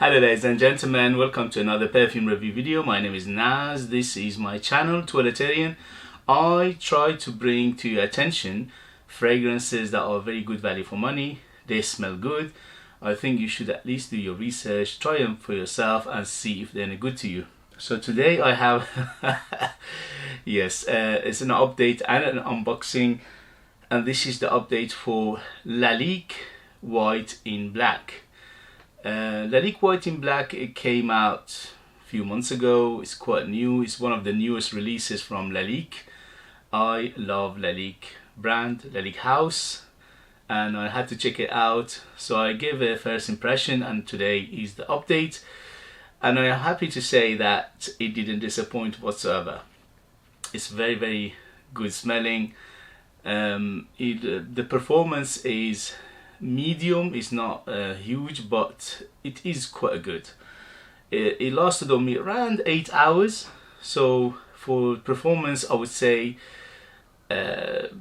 Hello ladies and gentlemen, welcome to another perfume review video. My name is Naz. This is my channel, Toiletterian. I try to bring to your attention fragrances that are very good value for money. They smell good. I think you should at least do your research, try them for yourself and see if they're any good to you. So today I have, yes, it's an update and an unboxing, and this is the update for Lalique White in Black. Lalique White in Black, it came out a few months ago. It's quite new. It's one of the newest releases from Lalique. I love Lalique brand, Lalique house, and I had to check it out. So I gave a first impression, and today is the update. And I am happy to say that it didn't disappoint whatsoever. It's very, very good smelling. The performance is medium. It's not huge, but it is quite good. It lasted on me around 8 hours. So for performance, I would say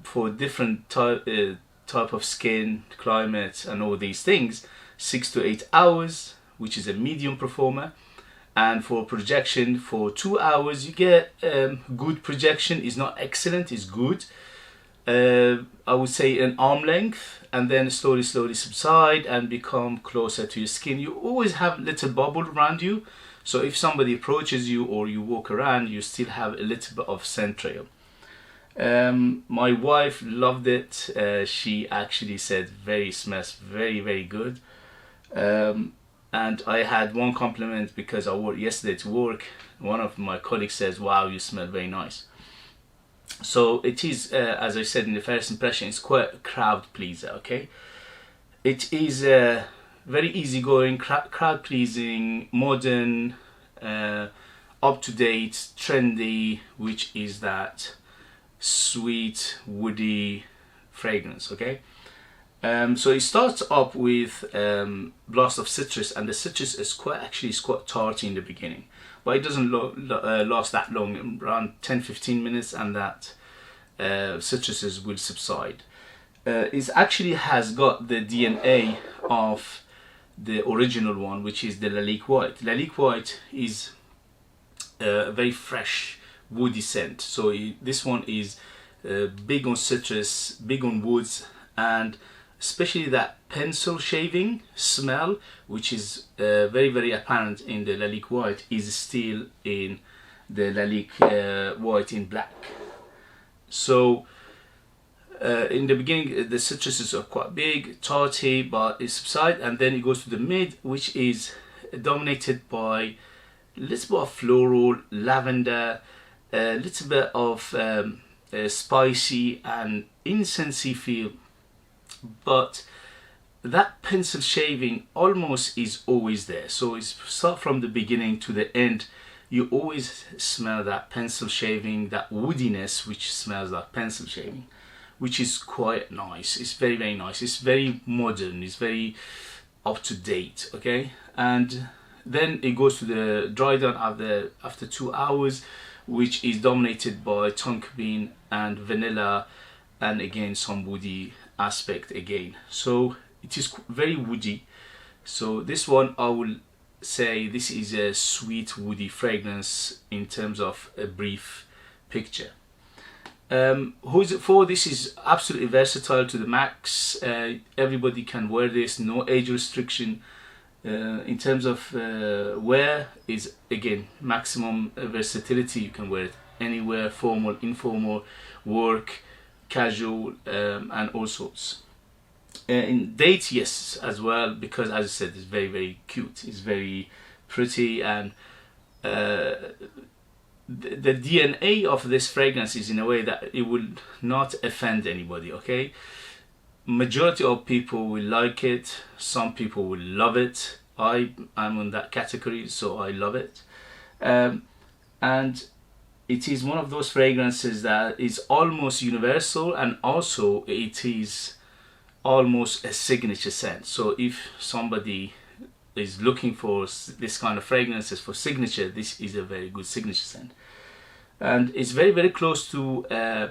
for different type of skin, climate and all these things, 6 to 8 hours, which is a medium performer. And for projection, for 2 hours you get good projection. It's not excellent, it's good. I would say an arm length, and then slowly subside and become closer to your skin. You always have a little bubble around you, so if somebody approaches you or you walk around, you still have a little bit of scent trail. My wife loved it. She actually said smells very, very good. And I had one compliment because I wore yesterday to work. One of my colleagues says, "Wow, you smell very nice." So it is, as I said in the first impression, it's quite a crowd pleaser, okay? It is very easygoing, crowd pleasing, modern, up-to-date, trendy, which is that sweet, woody fragrance, okay? So it starts up with blast of citrus, and the citrus is quite tart in the beginning, but it doesn't last that long, around 10-15 minutes, and that citruses will subside. It actually has got the DNA of the original one, which is the Lalique White. Lalique White is a very fresh, woody scent. So this one is big on citrus, big on woods, and especially that pencil shaving smell, which is very, very apparent in the Lalique White, is still in the Lalique White in Black. So in the beginning the citruses are quite big, tarty, but it subsides, and then it goes to the mid, which is dominated by a little bit of floral, lavender, a little bit of spicy and incensey feel. But that pencil shaving almost is always there. So it's start from the beginning to the end, you always smell that pencil shaving, that woodiness which smells like pencil shaving, which is quite nice. It's very, very nice. It's very modern, it's very up to date, okay? And then it goes to the dry down after 2 hours, which is dominated by tonka bean and vanilla, and again some woody aspect again. So it is very woody. So this one, I will say this is a sweet woody fragrance in terms of a brief picture. Who is it for? This is absolutely versatile to the max. Everybody can wear this, no age restriction. In terms of wear, is again maximum versatility. You can wear it anywhere, formal, informal, work, casual, and all sorts. In dates, yes, as well, because as I said, it's very, very cute, it's very pretty, and the DNA of this fragrance is in a way that it will not offend anybody, okay? Majority of people will like it, some people will love it. I'm in that category, so I love it. And it is one of those fragrances that is almost universal, and also it is almost a signature scent. So if somebody is looking for this kind of fragrances for signature, this is a very good signature scent. And it's very, very close to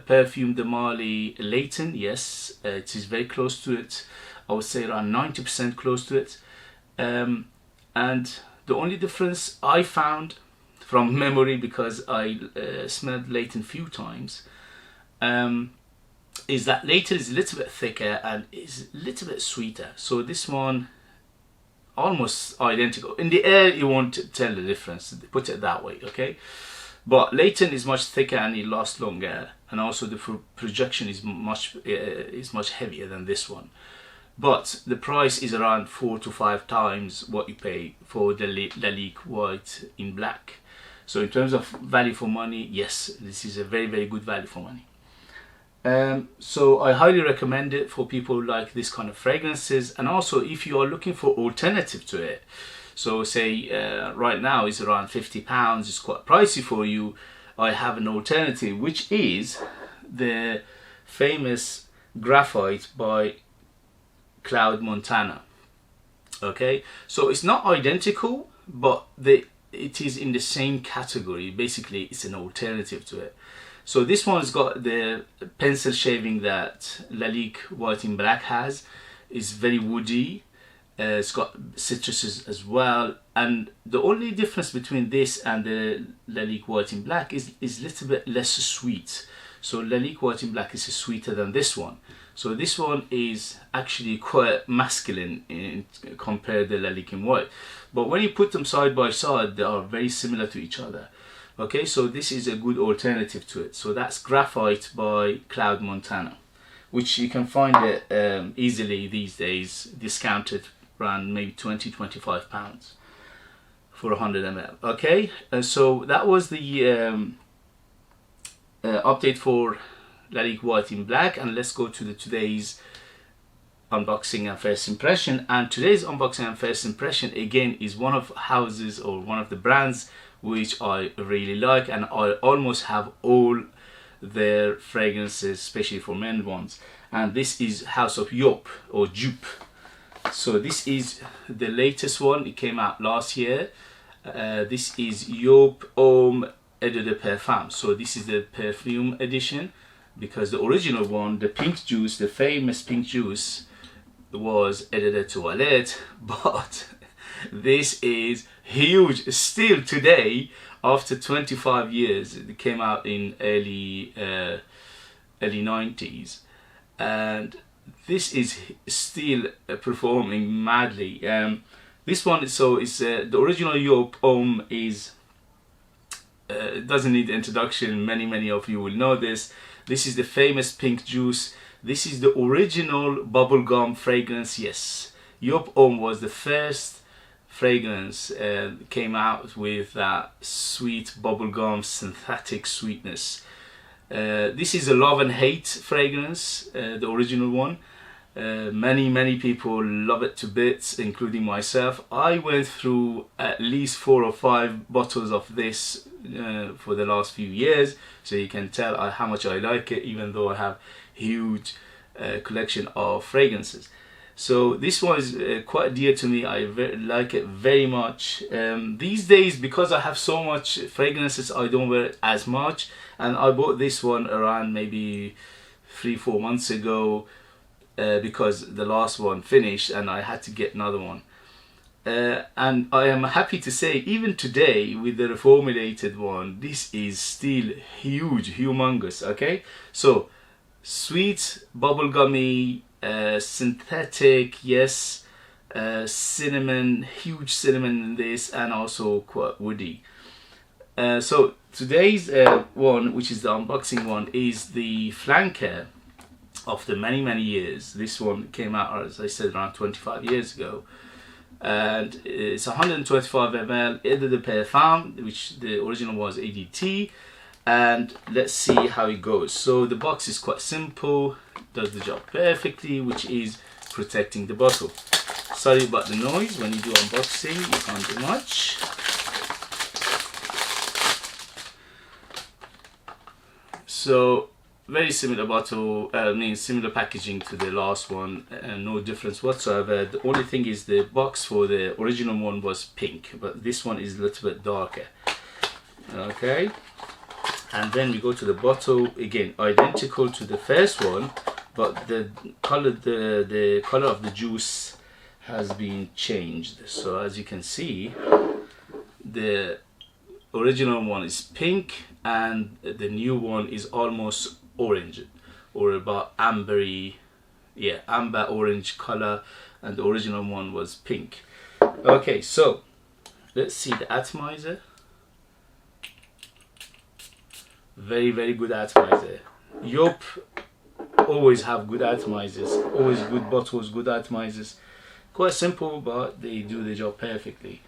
Perfume de Marly Layton. Yes, it is very close to it. I would say around 90% close to it. And the only difference I found from memory, because I smelled Layton few times, is that Layton is a little bit thicker and is a little bit sweeter. So this one almost identical. In the air you won't tell the difference, put it that way, okay? But Layton is much thicker and it lasts longer, and also the projection is much heavier than this one. But the price is around 4 to 5 times what you pay for the Lalique White in black. So in terms of value for money, yes, this is a very, very good value for money. So I highly recommend it for people who like this kind of fragrances, and also if you are looking for alternative to it. So say right now it's around £50, it's quite pricey for you. I have an alternative, which is the famous Graphite by Cloud Montana. Okay, so it's not identical, but it is in the same category. Basically it's an alternative to it. So this one's got the pencil shaving that Lalique White in black has. It's very woody. It's got citruses as well, and the only difference between this and the Lalique White in black is a little bit less sweet. So Lalique White in black is sweeter than this one. So this one is actually quite masculine compared to the Lalique in white. But when you put them side by side, they are very similar to each other. Okay, so this is a good alternative to it. So that's Graphite by Cloud Montana, which you can find it easily these days, discounted around maybe £20–25 for 100 ml. Okay, so that was the update for Lalique White in black, and let's go to today's unboxing and first impression. And today's unboxing and first impression again is one of houses or one of the brands which I really like, and I almost have all their fragrances, especially for men ones, and this is House of Joop or Joop. So this is the latest one, it came out last year. This is Joop Homme Le Parfum. So this is the perfume edition, because the original one, the pink juice, the famous pink juice, was Eau de Toilette, but this is huge still today after 25 years. It came out in early 90s, and this is still performing madly. This one, so is the original Joop Homme is doesn't need introduction. Many of you will know this. This is the famous pink juice. This is the original bubblegum fragrance. Yes, Joop Homme was the first fragrance came out with that sweet bubblegum synthetic sweetness. This is a love and hate fragrance, the original one. Many people love it to bits, including myself. I went through at least 4 or 5 bottles of this for the last few years, so you can tell how much I like it, even though I have huge collection of fragrances. So this one is quite dear to me. I like it very much. These days, because I have so much fragrances, I don't wear it as much, and I bought this one around maybe 3–4 months ago because the last one finished and I had to get another one. And I am happy to say, even today with the reformulated one, this is still huge, humongous. Okay, so sweet, bubblegummy, synthetic, yes, cinnamon, huge cinnamon in this, and also quite woody. So today's one, which is the unboxing one, is the flanker of the many years. This one came out, as I said, around 25 years ago, and it's 125 ml Eau de Parfum, which the original was ADT. And let's see how it goes. So the box is quite simple, does the job perfectly, which is protecting the bottle. Sorry about the noise. When you do unboxing, you can't do much. So very similar bottle, similar packaging to the last one, and no difference whatsoever. The only thing is the box for the original one was pink, but this one is a little bit darker. Okay, and then we go to the bottle, again identical to the first one, but the color of the juice has been changed. So as you can see, the original one is pink and the new one is almost orange, or about ambery, yeah, amber orange color, and the original one was pink. Okay, so let's see the atomizer. Very, very good atomizer. Joop always have good atomizers, always good bottles, good atomizers. Quite simple, but they do the job perfectly.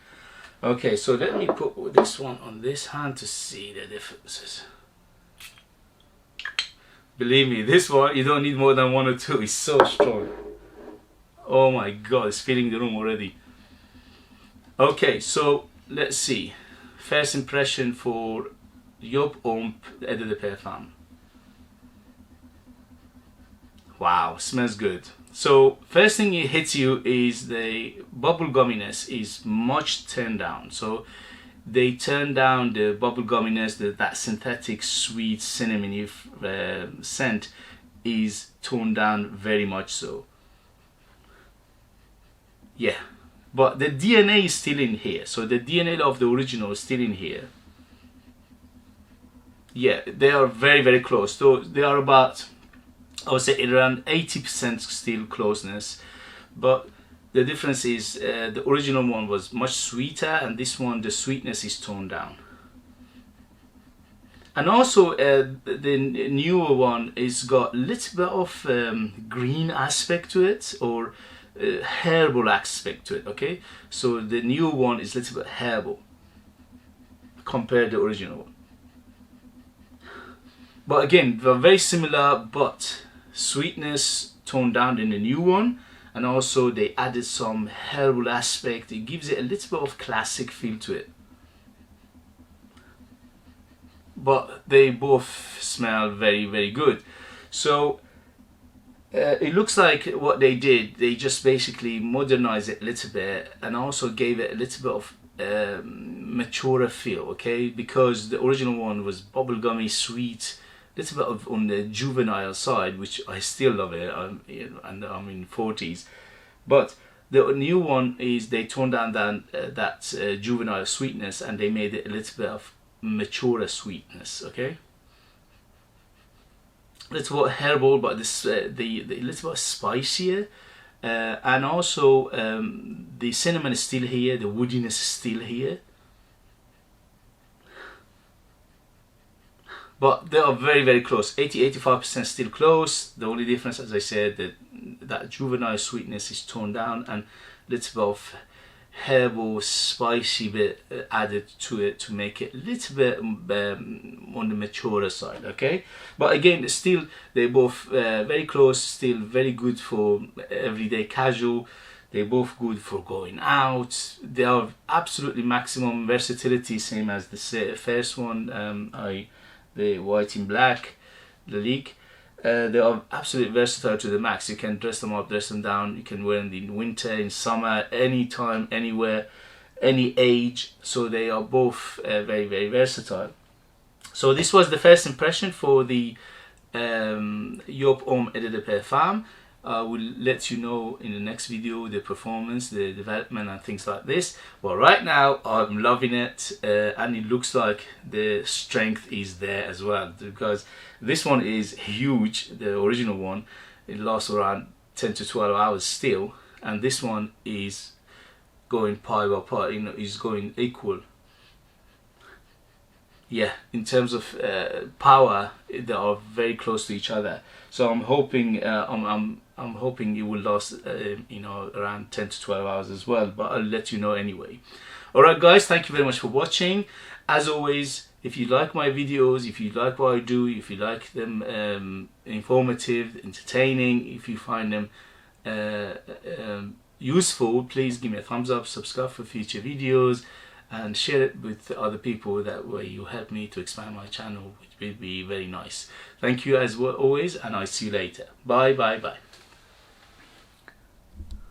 Okay, so let me put this one on this hand to see the differences. Believe me, this one you don't need more than 1 or 2. It's so strong. Oh my god, it's filling the room already. Okay, so let's see. First impression for Joop Homme Le Parfum. Wow, smells good. So first thing it hits you is the bubble gumminess is much turned down. So they turn down the bubble gumminess, that synthetic sweet cinnamony scent is toned down very much so. Yeah, but the DNA is still in here. So the DNA of the original is still in here. Yeah, they are very, very close. So they are about, I would say, around 80% still closeness. But the difference is the original one was much sweeter, and this one, the sweetness is toned down. And also the newer one is got a little bit of green aspect to it, or herbal aspect to it, okay? So the new one is a little bit herbal compared to the original one. But again, they're very similar, but sweetness toned down in the new one, and also they added some herbal aspect. It gives it a little bit of classic feel to it. But they both smell very, very good. So it looks like what they did, they just basically modernized it a little bit and also gave it a little bit of maturer feel, okay? Because the original one was bubblegummy, sweet, little bit of on the juvenile side, which I still love it, and I'm in 40s. But the new one is they toned down that juvenile sweetness, and they made it a little bit of maturer sweetness, okay? Little bit herbal, but this the little bit spicier, and also the cinnamon is still here, the woodiness is still here. But they are very, very close. 80-85% still close. The only difference, as I said, that juvenile sweetness is toned down, and a little bit of herbal, spicy bit added to it to make it a little bit on the maturer side, okay? But again, still, they're both very close, still very good for everyday casual. They're both good for going out. They are absolutely maximum versatility, same as the first one, the white in black, Lalique. They are absolutely versatile to the max. You can dress them up, dress them down. You can wear them in winter, in summer, anytime, anywhere, any age. So they are both very, very versatile. So this was the first impression for the Joop Homme Le Parfum. I will let you know in the next video the performance, the development and things like this. But right now I'm loving it, and it looks like the strength is there as well, because this one is huge. The original one, it lasts around 10 to 12 hours still, and this one is going pie by pie, you know, is going equal. Yeah, in terms of power, they are very close to each other. So I'm hoping I'm hoping it will last you know, around 10 to 12 hours as well, but I'll let you know anyway. Alright guys, thank you very much for watching. As always, if you like my videos, if you like what I do, if you like them informative, entertaining, if you find them useful, please give me a thumbs up, subscribe for future videos, and share it with other people. That way you help me to expand my channel, which will be very nice. Thank you as always, and I'll see you later. Bye bye bye.